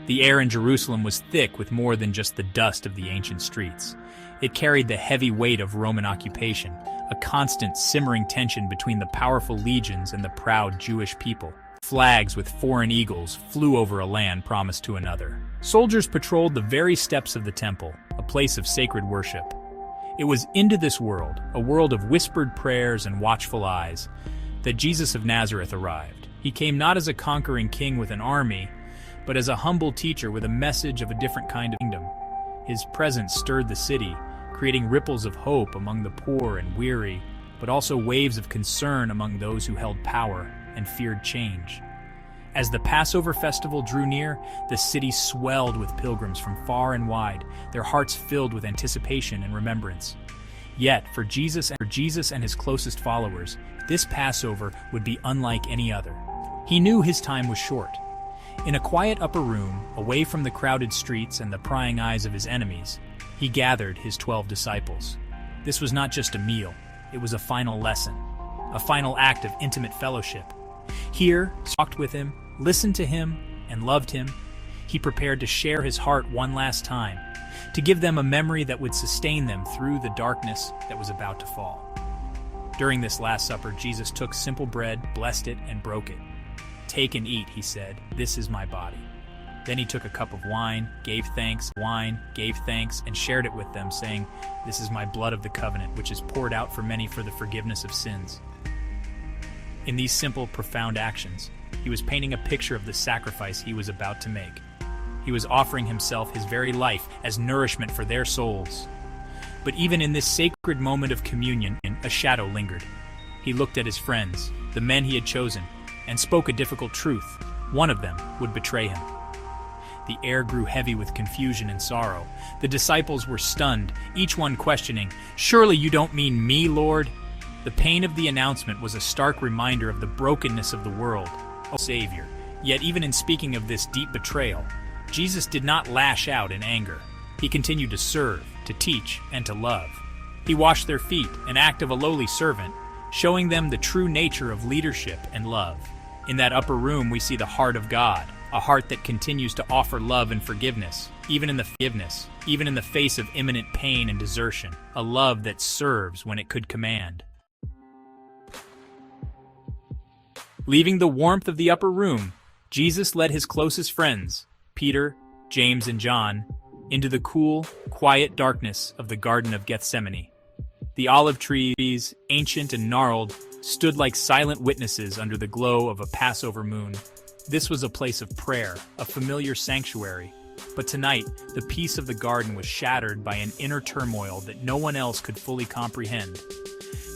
The air in Jerusalem was thick with more than just the dust of the ancient streets. It carried the heavy weight of Roman occupation, a constant simmering tension between the powerful legions and the proud Jewish people. Flags with foreign eagles flew over a land promised to another. Soldiers patrolled the very steps of the temple, a place of sacred worship. It was into this world, a world of whispered prayers and watchful eyes, that Jesus of Nazareth arrived. He came not as a conquering king with an army, but as a humble teacher with a message of a different kind of kingdom. His presence stirred the city, creating ripples of hope among the poor and weary, but also waves of concern among those who held power and feared change. As the Passover festival drew near, the city swelled with pilgrims from far and wide, their hearts filled with anticipation and remembrance. Yet, for Jesus and his closest followers, this Passover would be unlike any other. He knew his time was short. In a quiet upper room, away from the crowded streets and the prying eyes of his enemies, he gathered his 12 disciples. This was not just a meal, it was a final lesson, a final act of intimate fellowship. Here, talked with him, listened to him, and loved him, he prepared to share his heart one last time, to give them a memory that would sustain them through the darkness that was about to fall. During this Last Supper, Jesus took simple bread, blessed it, and broke it. "Take and eat," he said, "this is my body." Then he took a cup of wine, gave thanks, and shared it with them, saying, "This is my blood of the covenant, which is poured out for many for the forgiveness of sins." In these simple, profound actions, he was painting a picture of the sacrifice he was about to make. He was offering himself, his very life, as nourishment for their souls. But even in this sacred moment of communion, a shadow lingered. He looked at his friends, the men he had chosen, and spoke a difficult truth. One of them would betray him. The air grew heavy with confusion and sorrow. The disciples were stunned, each one questioning, "Surely you don't mean me, Lord?" The pain of the announcement was a stark reminder of the brokenness of the world, O Savior. Yet even in speaking of this deep betrayal, Jesus did not lash out in anger. He continued to serve, to teach, and to love. He washed their feet, an act of a lowly servant, showing them the true nature of leadership and love. In that upper room we see the heart of God, a heart that continues to offer love and forgiveness, even in the face of imminent pain and desertion, a love that serves when it could command. Leaving the warmth of the upper room, Jesus led his closest friends, Peter, James, and John, into the cool, quiet darkness of the Garden of Gethsemane. The olive trees, ancient and gnarled, stood like silent witnesses under the glow of a Passover moon. This was a place of prayer, a familiar sanctuary. But tonight, the peace of the garden was shattered by an inner turmoil that no one else could fully comprehend.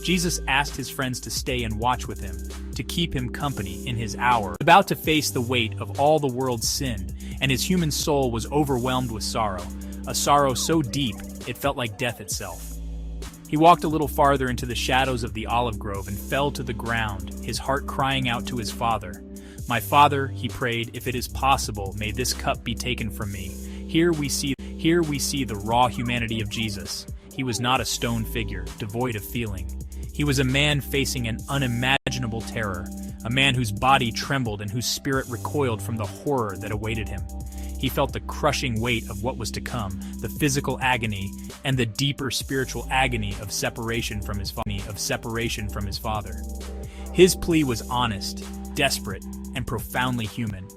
Jesus asked his friends to stay and watch with him, to keep him company in his hour. About to face the weight of all the world's sin, and his human soul was overwhelmed with sorrow, a sorrow so deep it felt like death itself. He walked a little farther into the shadows of the olive grove and fell to the ground, his heart crying out to his Father. "My Father," he prayed, "if it is possible, may this cup be taken from me." Here we see the raw humanity of Jesus. He was not a stone figure, devoid of feeling. He was a man facing an unimaginable terror, a man whose body trembled and whose spirit recoiled from the horror that awaited him. He felt the crushing weight of what was to come, the physical agony, and the deeper spiritual agony of separation from his Father. His plea was honest, desperate, and profoundly human,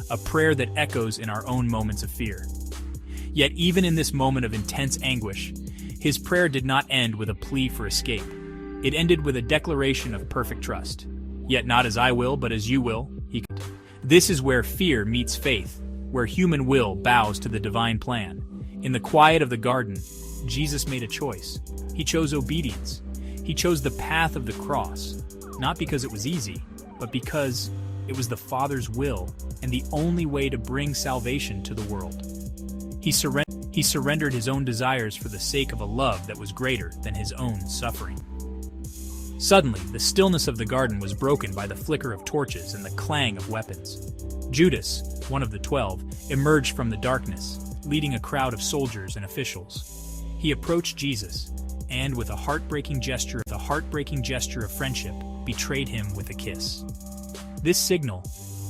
a prayer that echoes in our own moments of fear. Yet even in this moment of intense anguish, his prayer did not end with a plea for escape. It ended with a declaration of perfect trust. "Yet not as I will, but as you will," he could. This is where fear meets faith, where human will bows to the divine plan. In the quiet of the garden, Jesus made a choice. He chose obedience. He chose the path of the cross, not because it was easy, but because it was the Father's will and the only way to bring salvation to the world. He surrendered his own desires for the sake of a love that was greater than his own suffering. Suddenly, the stillness of the garden was broken by the flicker of torches and the clang of weapons. Judas, one of the 12, emerged from the darkness, leading a crowd of soldiers and officials. He approached Jesus, and with a heartbreaking gesture of friendship, betrayed him with a kiss. This signal,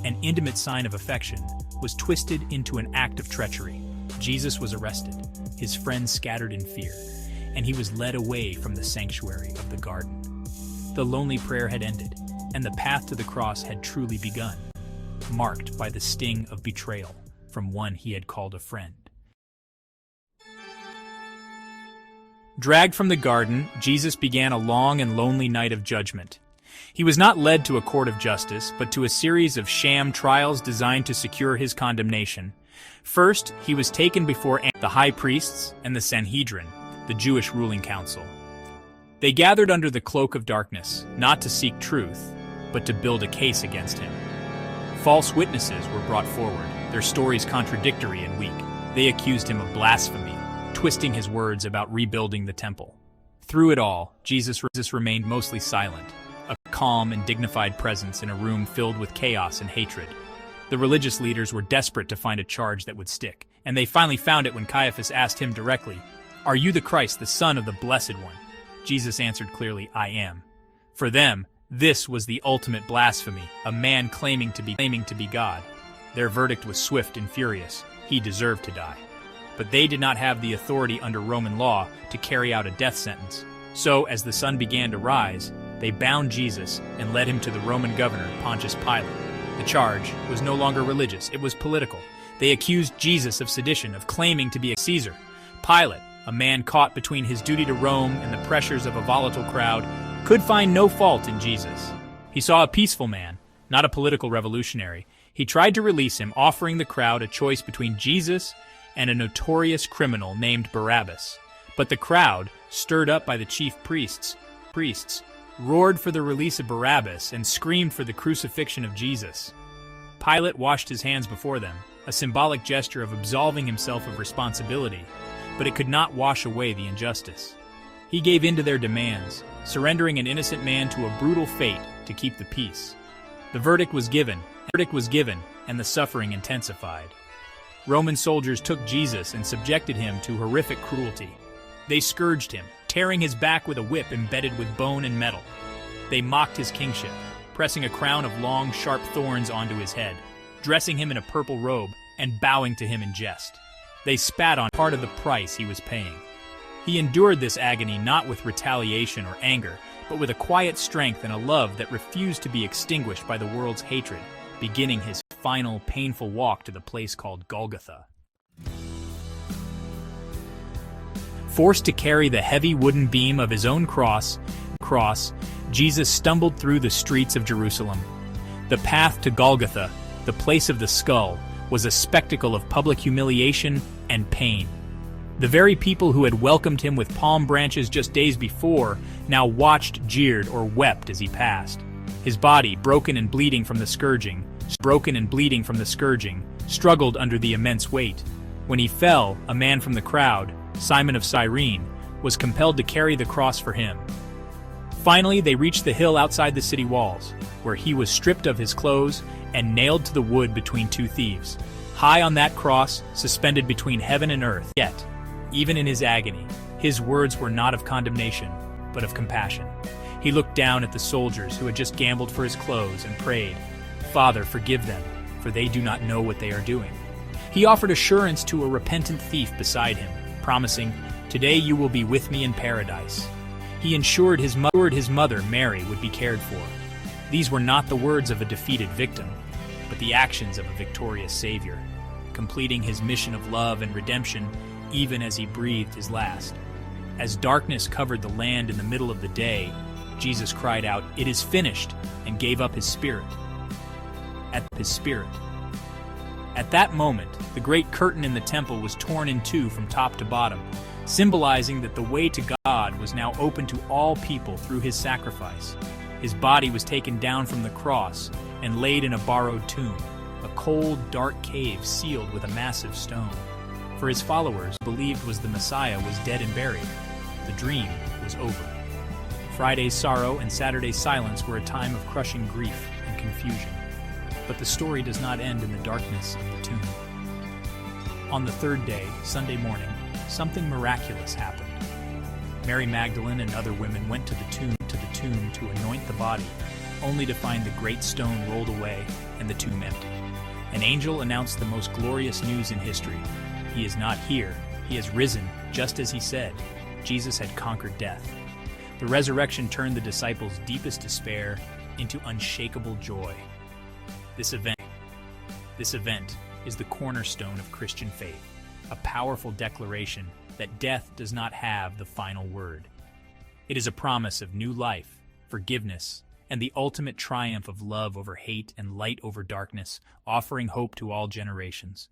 an intimate sign of affection, was twisted into an act of treachery. Jesus was arrested, his friends scattered in fear, and he was led away from the sanctuary of the garden. The lonely prayer had ended, and the path to the cross had truly begun, marked by the sting of betrayal from one he had called a friend. Dragged from the garden, Jesus began a long and lonely night of judgment. He was not led to a court of justice, but to a series of sham trials designed to secure his condemnation. First, he was taken before the high priests and the Sanhedrin, the Jewish ruling council. They gathered under the cloak of darkness, not to seek truth, but to build a case against him. False witnesses were brought forward, their stories contradictory and weak. They accused him of blasphemy, twisting his words about rebuilding the temple. Through it all, Jesus remained mostly silent, a calm and dignified presence in a room filled with chaos and hatred. The religious leaders were desperate to find a charge that would stick, and they finally found it when Caiaphas asked him directly, "Are you the Christ, the Son of the Blessed One?" Jesus answered clearly, "I am." For them, this was the ultimate blasphemy, a man claiming to be God. Their verdict was swift and furious. He deserved to die. But they did not have the authority under Roman law to carry out a death sentence. So, as the sun began to rise, they bound Jesus and led him to the Roman governor, Pontius Pilate. The charge was no longer religious, it was political. They accused Jesus of sedition, of claiming to be a Caesar. Pilate, a man caught between his duty to Rome and the pressures of a volatile crowd, could find no fault in Jesus. He saw a peaceful man, not a political revolutionary. He tried to release him, offering the crowd a choice between Jesus and a notorious criminal named Barabbas. But the crowd, stirred up by the chief priests, roared for the release of Barabbas and screamed for the crucifixion of Jesus. Pilate washed his hands before them, a symbolic gesture of absolving himself of responsibility, but it could not wash away the injustice. He gave in to their demands, surrendering an innocent man to a brutal fate to keep the peace. The verdict was given, and the suffering intensified. Roman soldiers took Jesus and subjected him to horrific cruelty. They scourged him, tearing his back with a whip embedded with bone and metal. They mocked his kingship, pressing a crown of long, sharp thorns onto his head, dressing him in a purple robe, and bowing to him in jest. They spat on part of the price he was paying. He endured this agony not with retaliation or anger, but with a quiet strength and a love that refused to be extinguished by the world's hatred, beginning his final, painful walk to the place called Golgotha. Forced to carry the heavy wooden beam of his own cross, Jesus stumbled through the streets of Jerusalem. The path to Golgotha, the place of the skull, was a spectacle of public humiliation and pain. The very people who had welcomed him with palm branches just days before now watched, jeered, or wept as he passed. His body, broken and bleeding from the scourging, struggled under the immense weight. When he fell, a man from the crowd, Simon of Cyrene, was compelled to carry the cross for him. Finally, they reached the hill outside the city walls, where he was stripped of his clothes and nailed to the wood between two thieves. High on that cross, suspended between heaven and earth, yet, even in his agony, his words were not of condemnation, but of compassion. He looked down at the soldiers who had just gambled for his clothes and prayed, "Father, forgive them, for they do not know what they are doing." He offered assurance to a repentant thief beside him, promising, "Today you will be with me in paradise." He ensured his mother, Mary, would be cared for. These were not the words of a defeated victim, but the actions of a victorious Savior, completing his mission of love and redemption even as he breathed his last. As darkness covered the land in the middle of the day, Jesus cried out, "It is finished," and gave up his spirit. At that moment, the great curtain in the temple was torn in two from top to bottom, symbolizing that the way to God was now open to all people through his sacrifice. His body was taken down from the cross and laid in a borrowed tomb, a cold, dark cave sealed with a massive stone. For his followers, believed was the Messiah was dead and buried. The dream was over. Friday's sorrow and Saturday's silence were a time of crushing grief and confusion. But the story does not end in the darkness of the tomb. On the third day, Sunday morning, something miraculous happened. Mary Magdalene and other women went to the tomb to anoint the body, only to find the great stone rolled away and the tomb empty. An angel announced the most glorious news in history. He is not here. He has risen, just as he said. Jesus had conquered death. The resurrection turned the disciples' deepest despair into unshakable joy. This event is the cornerstone of Christian faith, a powerful declaration that death does not have the final word. It is a promise of new life, forgiveness, and the ultimate triumph of love over hate and light over darkness, offering hope to all generations.